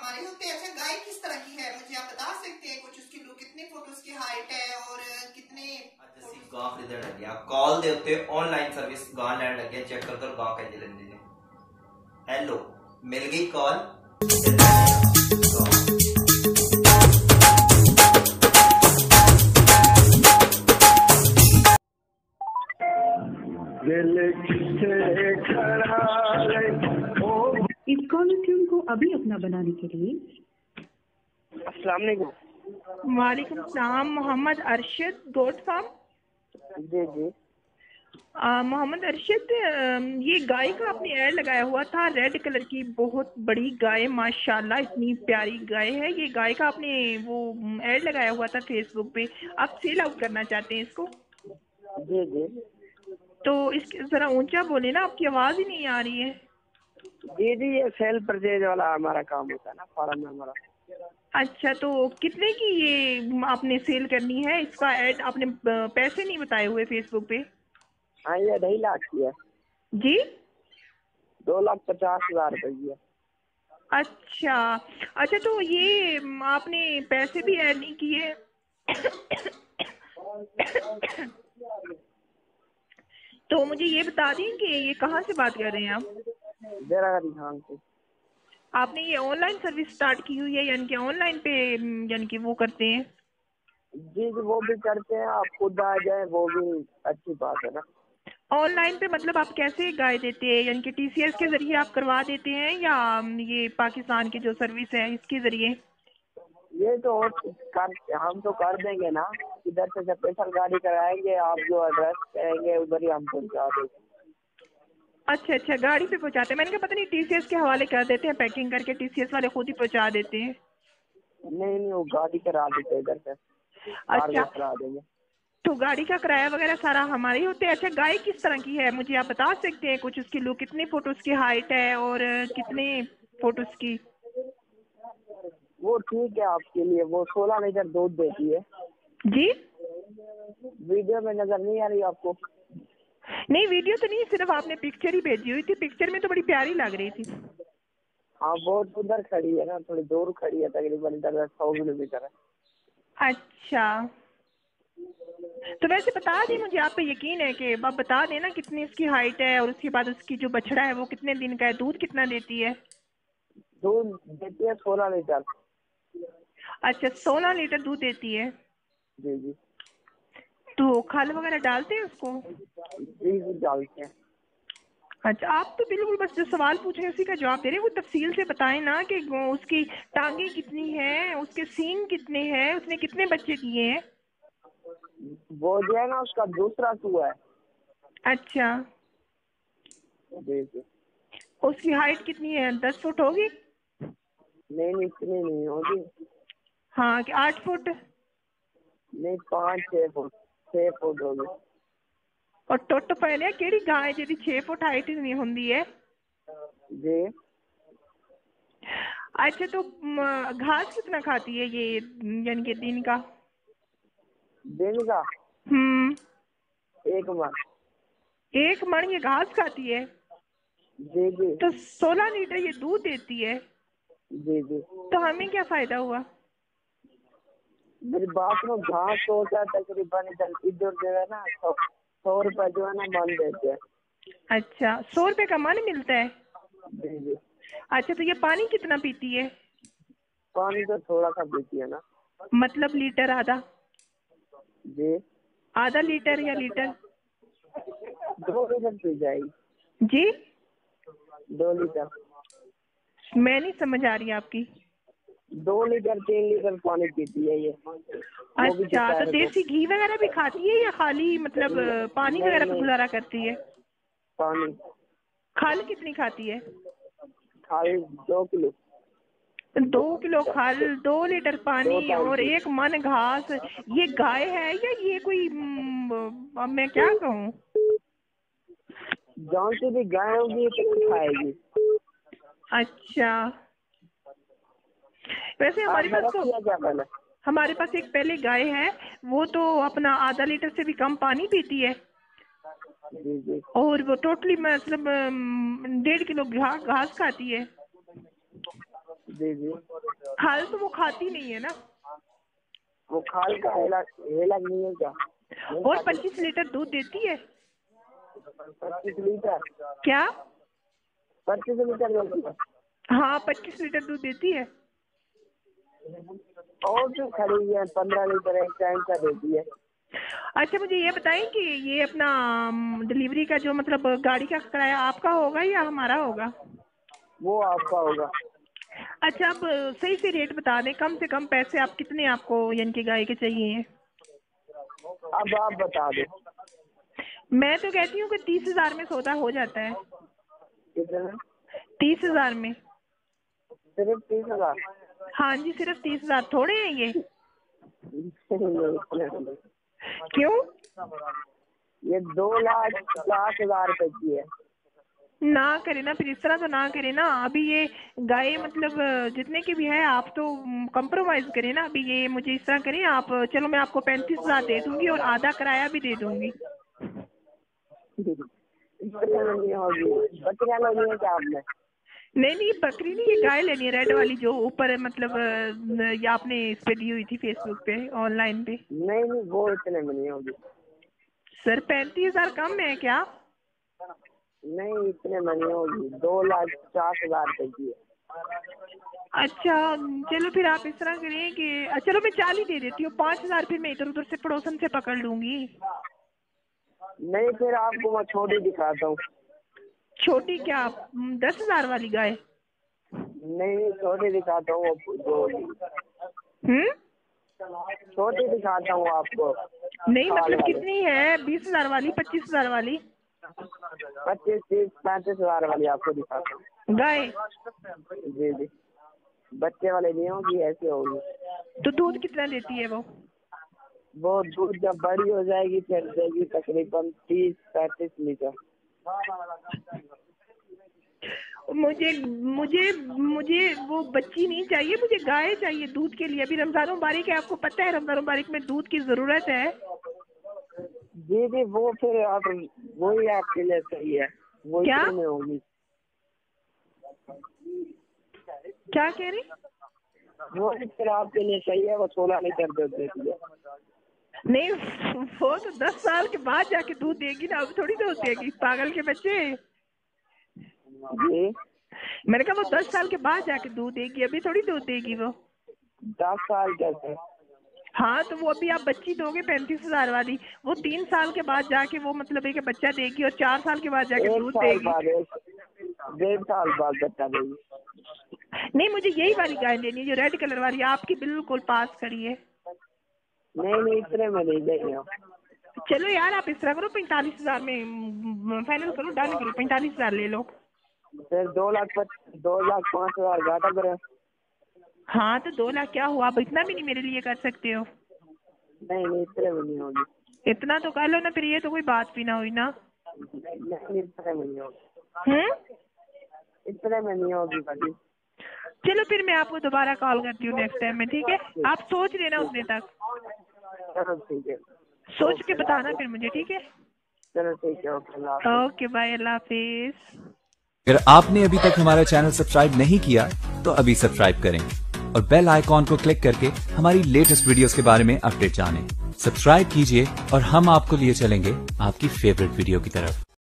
हमारे होते हैं। अच्छा, गाय किस तरह की है मुझे आप बता सकते हैं कुछ? उसकी लुक, कितने फुट उसकी हाइट है और कितने? ਅਸੀਂ ਗਾਂ ਖਰੀਦਣ ਲੱਗੇ ਆ ਕਾਲ ਦੇ ਉੱਤੇ ਆਨਲਾਈਨ ਸਰਵਿਸ ਗਾਂ ਲੈਣ ਲੱਗੇ ਚੈੱਕ ਕਰ ਗਾਂ ਕਿੰਨੀ ਲੈਂਦੇ ਨੇ। ਹੈਲੋ ਮਿਲ ਗਈ ਕਾਲ इस कॉल ट्यून को अभी अपना बनाने के लिए अस्सलाम वालेकुम। वालेकुम सलाम। Mohammad Arshad goat farm. जी जी मोहम्मद अरशद, ये गाय का आपने ऐड लगाया हुआ था, रेड कलर की बहुत बड़ी गाय, माशाल्लाह इतनी प्यारी गाय है। ये गाय का आपने वो ऐड लगाया हुआ था फेसबुक पे, आप सेल आउट करना चाहते हैं इसको? जी जी तो इसके जरा ऊंचा बोले ना, आपकी आवाज ही नहीं आ रही है। जी जी ये सेल परचेज वाला हमारा काम होता है ना, फॉर्म में हमारा। अच्छा, तो कितने की ये आपने सेल करनी है? इसका ऐड आपने पैसे नहीं बताए हुए फेसबुक पे। हाँ ये 2.5 लाख की है जी, 2,50,000 रुपए की है। अच्छा अच्छा, तो ये आपने पैसे भी ऐड नहीं किए। तो मुझे ये बता दें कि ये कहाँ से बात कर रहे हैं आप? बेरागरी खान से। आपने ये ऑनलाइन सर्विस स्टार्ट की हुई है, यानी कि ऑनलाइन पे यानी कि वो करते हैं? जी जी वो भी करते हैं, आप खुद आ जाए वो भी अच्छी बात है ना। ऑनलाइन पे मतलब आप कैसे गाय देते हैं, यानी कि टीसीएस के जरिए आप करवा देते हैं या ये पाकिस्तान की जो सर्विस है इसके जरिए? ये तो हम तो कर देंगे ना, इधर से स्पेशल गाड़ी कराएंगे, आप जो एड्रेस कहेंगे उधर ही हम पहुँचा देंगे। अच्छा अच्छा, गाड़ी पे पहुंचाते हैं। मैंने कहा पता नहीं टीसीएस के हवाले कर देते हैं, पैकिंग करके टीसीएस वाले खुद ही पहुंचा देते हैं। नहीं नहीं वो गाड़ी करा देते हैं इधर से, अच्छा, करा देंगे। तो गाड़ी का किराया वगैरह सारा हमारे ही होते हैं। अच्छा, गाय किस तरह की है मुझे आप बता सकते हैं कुछ? उसकी लुक, कितने फुट उसकी हाइट है और कितने फुट उसकी? वो ठीक है आपके लिए, वो 16 लीटर दूध देती है। जी, वीडियो में नजर नहीं आ रही आपको? नहीं वीडियो तो नहीं, सिर्फ आपने पिक्चर ही भेजी हुई थी। पिक्चर में तो बड़ी प्यारी लग रही थी। हाँ बहुत उधर खड़ी है ना, थोड़ी दूर खड़ी है, तकरीबन इधर 100 किलोमीटर है। अच्छा, तो वैसे बता दें, मुझे आप पे यकीन है कि आप बता देना कितनी उसकी हाइट है और उसके बाद उसकी जो बछड़ा है वो कितने दिन का है, दूध कितना देती है? दूध देती है 16 लीटर। अच्छा, 16 लीटर दूध देती है। जी जी तो खल वगैरह डालते हैं उसको? जी जी डालते हैं। अच्छा, आप तो बिल्कुल बस जो सवाल पूछ रहे हैं उसी का जवाब दे रहे हैं। वो तफसील से बताएं ना कि उसकी टांगे कितनी है, उसके सींग कितने हैं, उसने कितने बच्चे दिए हैं? वो जो है ना उसका दूसरा हुआ है। अच्छा, जी जी उसकी हाइट कितनी है? 10 फुट होगी? नहीं नहीं इतनी नहीं होगी। हाँ, कि 8 फुट? नहीं 5-6 फुट, 6 फुट होगी। और टुट पहले केड़ी गाय जी 6 फुट हाइट नहीं होंदी है? जी अच्छा, तो घास कितना खाती है ये, यानी कि दिन का? दिन का 1 मन। 1 मन ये घास खाती है? जी जी तो 16 लीटर ये दूध देती है, जी जी तो हमें क्या फायदा हुआ? मेरी बात में घास होता है तकरीबन इधर जो है ना 100 रुपए जो है ना मन देते हैं। अच्छा, 100 रुपए का मन मिलता है? जी जी अच्छा, तो ये पानी कितना पीती है? पानी तो थोड़ा सा पीती है ना। मतलब लीटर आधा? जी आधा लीटर या लीटर? 2 लीटर पी जाएगी। जी, 2 लीटर। मैं नहीं समझ आ रही आपकी। 2 लीटर 3 लीटर पानी पीती है ये। अच्छा, तो देसी घी वगैरह भी खाती है या खाली मतलब पानी वगैरह पे गुजारा करती है? पानी। खाल कितनी खाती है? खाली 2 किलो। 2 किलो खाल, 2 लीटर पानी और 1 मन घास। ये गाय है या ये कोई अब मैं क्या कहूँ? जौन सी भी गाय होगी तो खाएगी। अच्छा, वैसे हमारे पास एक पहले गाय है, वो तो अपना आधा लीटर से भी कम पानी पीती है। जी जी और वो टोटली मतलब 1.5 किलो घास खाती है। जी जी खाल तो वो खाती नहीं है ना। वो खाल का हेला नहीं है क्या? और 25 लीटर दूध देती है 25 लीटर? क्या? 25 लीटर देती है? हाँ 25 लीटर दूध देती है। और जो खड़ी है 15 लीटर एक टाइम का देती है। अच्छा मुझे ये बताएं कि ये अपना डिलीवरी का जो मतलब गाड़ी का किराया आपका होगा या हमारा होगा? वो आपका होगा। अच्छा अब सही से रेट बता दें, कम से कम पैसे आप कितने आपको यानी कि गाय के चाहिए? अब आप बता दो। मैं तो कहती हूँ कि 30,000 में सौदा हो जाता है। कितने? 30,000 में। सिर्फ 30,000? हाँ जी सिर्फ 30,000। थोड़े हैं ये? क्यों? ये 2,50,000 रुपए की है। ना करे ना, फिर इस तरह तो ना करे ना। अभी ये गाय मतलब जितने की भी है आप तो कंप्रोमाइज करें ना। अभी ये मुझे इस तरह करें आप, चलो मैं आपको 35,000 दे दूंगी और आधा किराया भी दे दूंगी। बकरियां लेनी है क्या आपने? नहीं बकरी नहीं, ये गाय लेनी है रेड वाली जो ऊपर मतलब ये आपने इस पे दी हुई थी फेसबुक पे ऑनलाइन पे। नहीं वो इतने में नहीं होगी सर। 35,000 कम है क्या? नहीं इतने में नहीं होगी। 2,50,000 रुपए की है। अच्छा चलो फिर आप इस तरह करिए कि चलो मैं 40 दे देती हूँ। 5,000 फिर मैं इधर उधर से पड़ोसन से पकड़ लूंगी। नहीं फिर आपको मैं छोटी दिखाता हूँ। छोटी क्या 10,000 वाली गाय? नहीं छोटी दिखाता हूँ। छोटी दिखाता हूँ आपको। नहीं मतलब कितनी है? 20,000 वाली, 25,000 वाली? 25, 30, 35,000 वाली आपको दिखाता हूँ गाय। जी बच्चे वाले नहीं होगी, ऐसे होगी। तो दूध कितना देती है वो? दूध जब बड़ी हो जाएगी फिर देगी तकरीबन 30-35 लीटर। मुझे मुझे मुझे वो बच्ची नहीं चाहिए, मुझे गाय चाहिए दूध के लिए। अभी रमजान मुबारक है, आपको पता है रमजान मुबारक में दूध की जरूरत है। जी वो फिर आप वही आपके लिए सही है। वो क्या में होगी? क्या कह रही? वो फिर आपके लिए सही है। वो 16 लीटर दूध देती है। नहीं वो तो 10 साल के बाद जाके दूध देगी ना, अब थोड़ी दूध देगी पागल के बच्चे। जी मैंने कहा वो 10 साल के बाद जाके दूध देगी, अभी थोड़ी दूध देगी वो। 10 साल कैसे? हाँ तो वो अभी आप बच्ची दोगे 35,000 वाली, वो 3 साल के बाद जाके वो मतलब एक बच्चा देगी और 4 साल के बाद जाके दूध देगी। 1.5 साल बाद बच्चा देगी। नहीं मुझे यही वाली गाय लेनी है जो रेड कलर वाली आपकी बिल्कुल पास खड़ी है। नहीं इतने में नहीं देंगे। चलो यार आप इस तरह करो 45,000 में फाइनल करो, डन करो, 45,000 ले लो। फिर 2,05,000 घाटा करें। हाँ तो 2 लाख क्या हुआ? अब इतना भी नहीं मेरे लिए कर सकते हो? नहीं इतने में नहीं होगी। इतना तो कर लो ना, फिर ये तो कोई बात भी ना हुई ना। नहीं इतने में नहीं होगी। इतने में नहीं होगी भाई। चलो फिर मैं आपको दोबारा कॉल करती हूँ नेक्स्ट टाइम में, ठीक है? आप सोच लेना उतने तक। चलो ठीक है, सोच के बताना फिर मुझे, ठीक है? चलो ठीक है, ओके बाय, अल्लाह हाफिज। अगर आपने अभी तक हमारा चैनल सब्सक्राइब नहीं किया तो अभी सब्सक्राइब करें और बेल आइकॉन को क्लिक करके हमारी लेटेस्ट वीडियोस के बारे में अपडेट जानें। सब्सक्राइब कीजिए और हम आपको लिए चलेंगे आपकी फेवरेट वीडियो की तरफ।